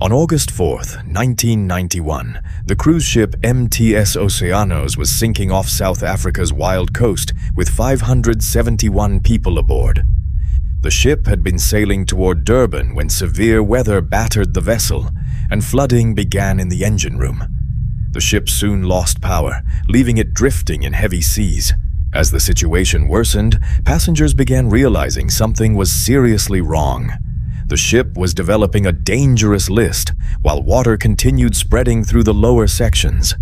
On August 4th, 1991, the cruise ship MTS Oceanos was sinking off South Africa's wild coast with 571 people aboard. The ship had been sailing toward Durban when severe weather battered the vessel, and flooding began in the engine room. The ship soon lost power, leaving it drifting in heavy seas. As the situation worsened, passengers began realizing something was seriously wrong. The ship was developing a dangerous list, while water continued spreading through the lower sections.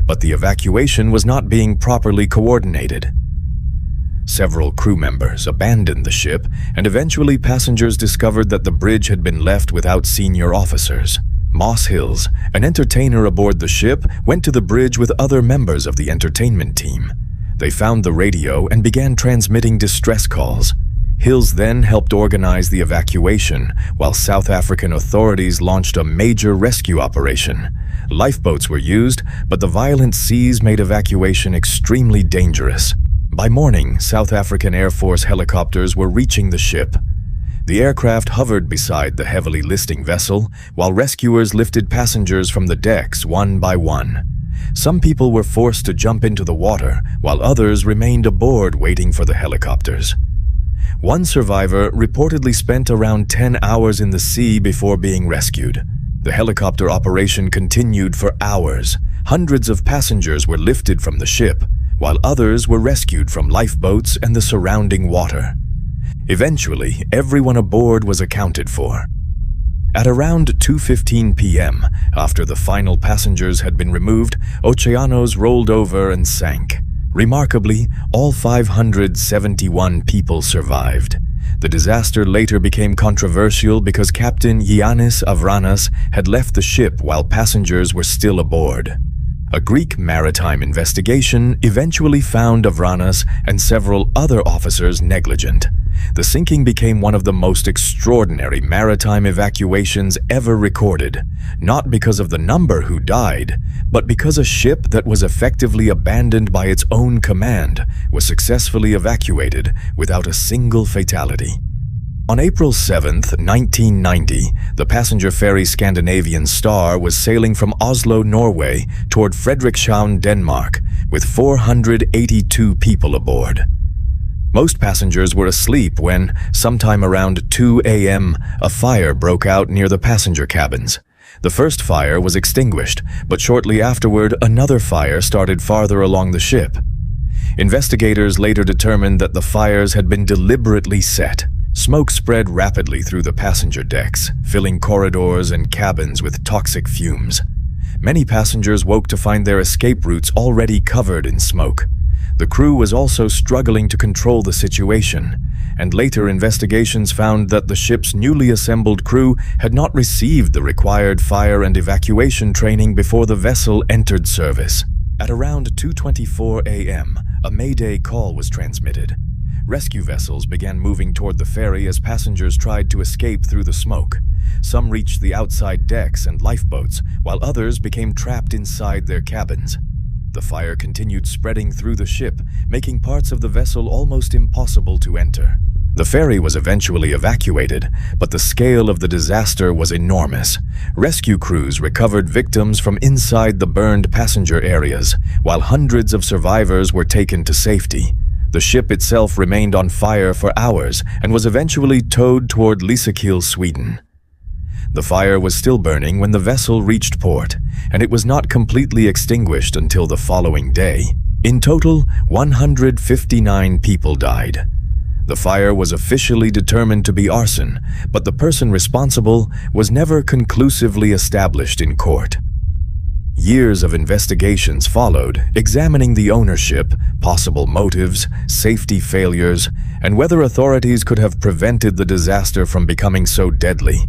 But the evacuation was not being properly coordinated. Several crew members abandoned the ship, and eventually passengers discovered that the bridge had been left without senior officers. Moss Hills, an entertainer aboard the ship, went to the bridge with other members of the entertainment team. They found the radio and began transmitting distress calls. Hills then helped organize the evacuation, while South African authorities launched a major rescue operation. Lifeboats were used, but the violent seas made evacuation extremely dangerous. By morning, South African Air Force helicopters were reaching the ship. The aircraft hovered beside the heavily listing vessel, while rescuers lifted passengers from the decks one by one. Some people were forced to jump into the water, while others remained aboard waiting for the helicopters. One survivor reportedly spent around 10 hours in the sea before being rescued. The helicopter operation continued for hours. Hundreds of passengers were lifted from the ship, while others were rescued from lifeboats and the surrounding water. Eventually, everyone aboard was accounted for. At around 2:15 p.m., after the final passengers had been removed, Oceanos rolled over and sank. Remarkably, all 571 people survived. The disaster later became controversial because Captain Giannis Avranas had left the ship while passengers were still aboard. A Greek maritime investigation eventually found Avranas and several other officers negligent. The sinking became one of the most extraordinary maritime evacuations ever recorded, not because of the number who died, but because a ship that was effectively abandoned by its own command was successfully evacuated without a single fatality. On April 7, 1990, the passenger ferry Scandinavian Star was sailing from Oslo, Norway, toward Frederikshavn, Denmark, with 482 people aboard. Most passengers were asleep when, sometime around 2 a.m., a fire broke out near the passenger cabins. The first fire was extinguished, but shortly afterward, another fire started farther along the ship. Investigators later determined that the fires had been deliberately set. Smoke spread rapidly through the passenger decks, filling corridors and cabins with toxic fumes. Many passengers woke to find their escape routes already covered in smoke. The crew was also struggling to control the situation, and later investigations found that the ship's newly assembled crew had not received the required fire and evacuation training before the vessel entered service. At around 2:24 a.m., a Mayday call was transmitted. Rescue vessels began moving toward the ferry as passengers tried to escape through the smoke. Some reached the outside decks and lifeboats, while others became trapped inside their cabins. The fire continued spreading through the ship, making parts of the vessel almost impossible to enter. The ferry was eventually evacuated, but the scale of the disaster was enormous. Rescue crews recovered victims from inside the burned passenger areas, while hundreds of survivors were taken to safety. The ship itself remained on fire for hours and was eventually towed toward Lysekil, Sweden. The fire was still burning when the vessel reached port, and it was not completely extinguished until the following day. In total, 159 people died. The fire was officially determined to be arson, but the person responsible was never conclusively established in court. Years of investigations followed, examining the ownership, possible motives, safety failures, and whether authorities could have prevented the disaster from becoming so deadly.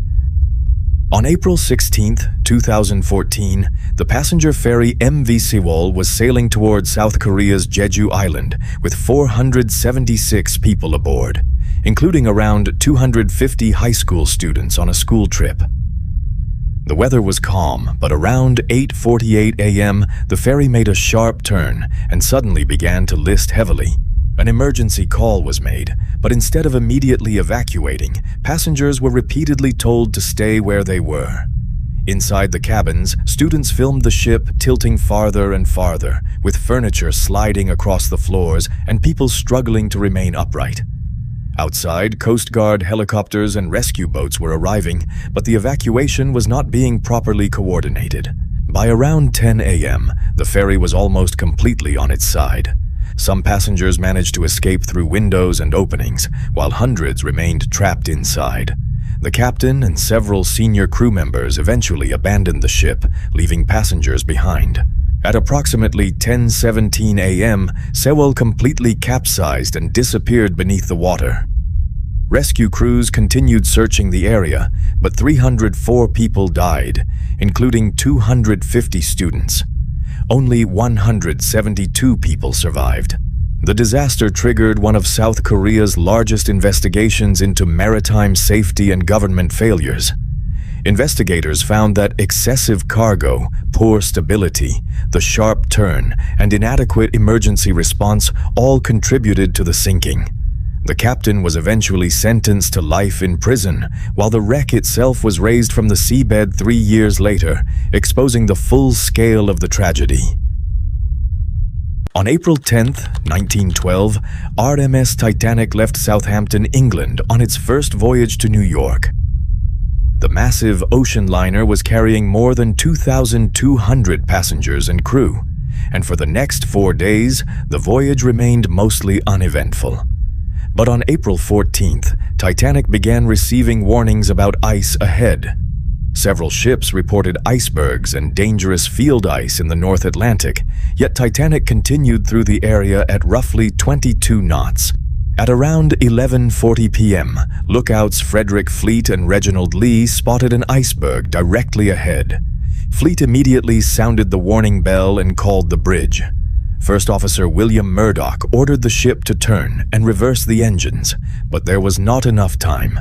On April 16, 2014, the passenger ferry MV Sewol was sailing toward South Korea's Jeju Island with 476 people aboard, including around 250 high school students on a school trip. The weather was calm, but around 8:48 a.m., the ferry made a sharp turn and suddenly began to list heavily. An emergency call was made, but instead of immediately evacuating, passengers were repeatedly told to stay where they were. Inside the cabins, students filmed the ship tilting farther and farther, with furniture sliding across the floors and people struggling to remain upright. Outside, Coast Guard helicopters and rescue boats were arriving, but the evacuation was not being properly coordinated. By around 10 a.m., the ferry was almost completely on its side. Some passengers managed to escape through windows and openings, while hundreds remained trapped inside. The captain and several senior crew members eventually abandoned the ship, leaving passengers behind. At approximately 10:17 a.m., Sewol completely capsized and disappeared beneath the water. Rescue crews continued searching the area, but 304 people died, including 250 students. Only 172 people survived. The disaster triggered one of South Korea's largest investigations into maritime safety and government failures. Investigators found that excessive cargo, poor stability, the sharp turn, and inadequate emergency response all contributed to the sinking. The captain was eventually sentenced to life in prison, while the wreck itself was raised from the seabed 3 years later, exposing the full scale of the tragedy. On April 10, 1912, RMS Titanic left Southampton, England on its first voyage to New York. The massive ocean liner was carrying more than 2,200 passengers and crew, and for the next 4 days, the voyage remained mostly uneventful. But on April 14th, Titanic began receiving warnings about ice ahead. Several ships reported icebergs and dangerous field ice in the North Atlantic, yet Titanic continued through the area at roughly 22 knots. At around 11:40 p.m., lookouts Frederick Fleet and Reginald Lee spotted an iceberg directly ahead. Fleet immediately sounded the warning bell and called the bridge. First Officer William Murdoch ordered the ship to turn and reverse the engines, but there was not enough time.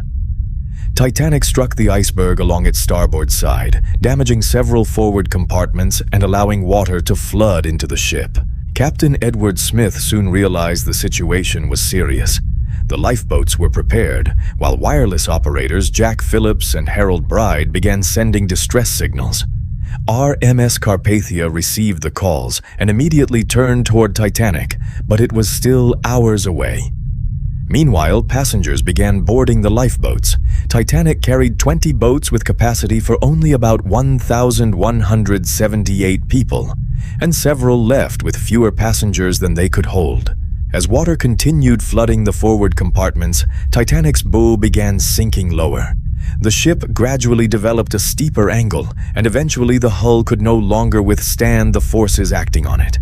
Titanic struck the iceberg along its starboard side, damaging several forward compartments and allowing water to flood into the ship. Captain Edward Smith soon realized the situation was serious. The lifeboats were prepared, while wireless operators Jack Phillips and Harold Bride began sending distress signals. RMS Carpathia received the calls and immediately turned toward Titanic, but it was still hours away. Meanwhile, passengers began boarding the lifeboats. Titanic carried 20 boats with capacity for only about 1,178 people, and several left with fewer passengers than they could hold. As water continued flooding the forward compartments, Titanic's bow began sinking lower. The ship gradually developed a steeper angle, and eventually the hull could no longer withstand the forces acting on it.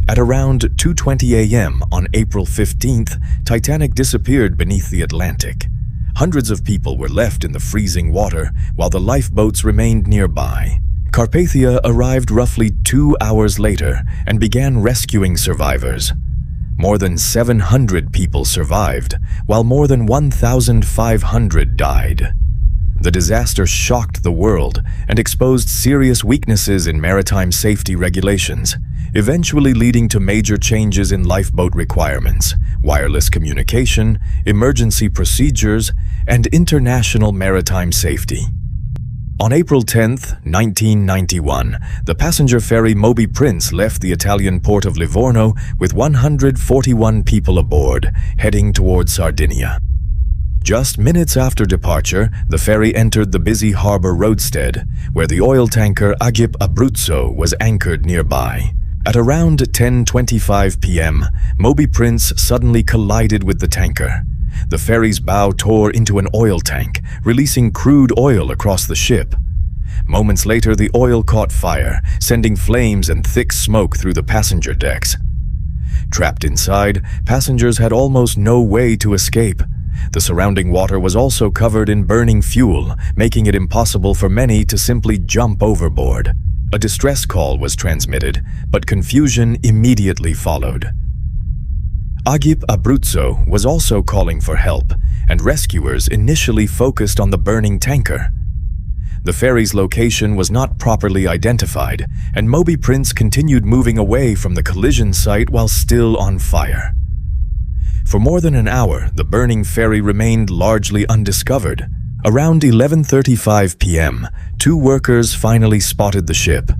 At around 2:20 a.m. on April 15th, Titanic disappeared beneath the Atlantic. Hundreds of people were left in the freezing water, while the lifeboats remained nearby. Carpathia arrived roughly 2 hours later and began rescuing survivors. More than 700 people survived, while more than 1,500 died. The disaster shocked the world and exposed serious weaknesses in maritime safety regulations, eventually leading to major changes in lifeboat requirements, wireless communication, emergency procedures, and international maritime safety. On April 10, 1991, the passenger ferry Moby Prince left the Italian port of Livorno with 141 people aboard, heading toward Sardinia. Just minutes after departure, the ferry entered the busy harbor roadstead, where the oil tanker Agip Abruzzo was anchored nearby. At around 10:25 p.m., Moby Prince suddenly collided with the tanker. The ferry's bow tore into an oil tank, releasing crude oil across the ship. Moments later, the oil caught fire, sending flames and thick smoke through the passenger decks. Trapped inside, passengers had almost no way to escape. The surrounding water was also covered in burning fuel, making it impossible for many to simply jump overboard. A distress call was transmitted, but confusion immediately followed. Agip Abruzzo was also calling for help, and rescuers initially focused on the burning tanker. The ferry's location was not properly identified, and Moby Prince continued moving away from the collision site while still on fire. For more than an hour, the burning ferry remained largely undiscovered. Around 11:35 p.m., two workers finally spotted the ship.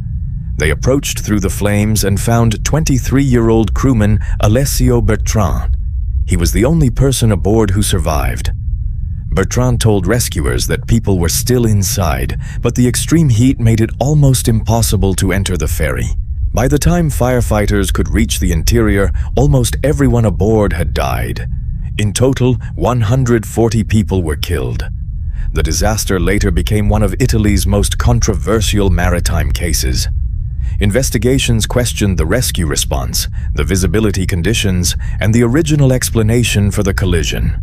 They approached through the flames and found 23-year-old crewman Alessio Bertrand. He was the only person aboard who survived. Bertrand told rescuers that people were still inside, but the extreme heat made it almost impossible to enter the ferry. By the time firefighters could reach the interior, almost everyone aboard had died. In total, 140 people were killed. The disaster later became one of Italy's most controversial maritime cases. Investigations questioned the rescue response, the visibility conditions, and the original explanation for the collision.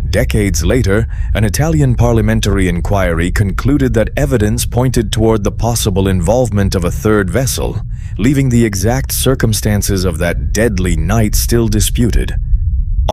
Decades later, an Italian parliamentary inquiry concluded that evidence pointed toward the possible involvement of a third vessel, leaving the exact circumstances of that deadly night still disputed.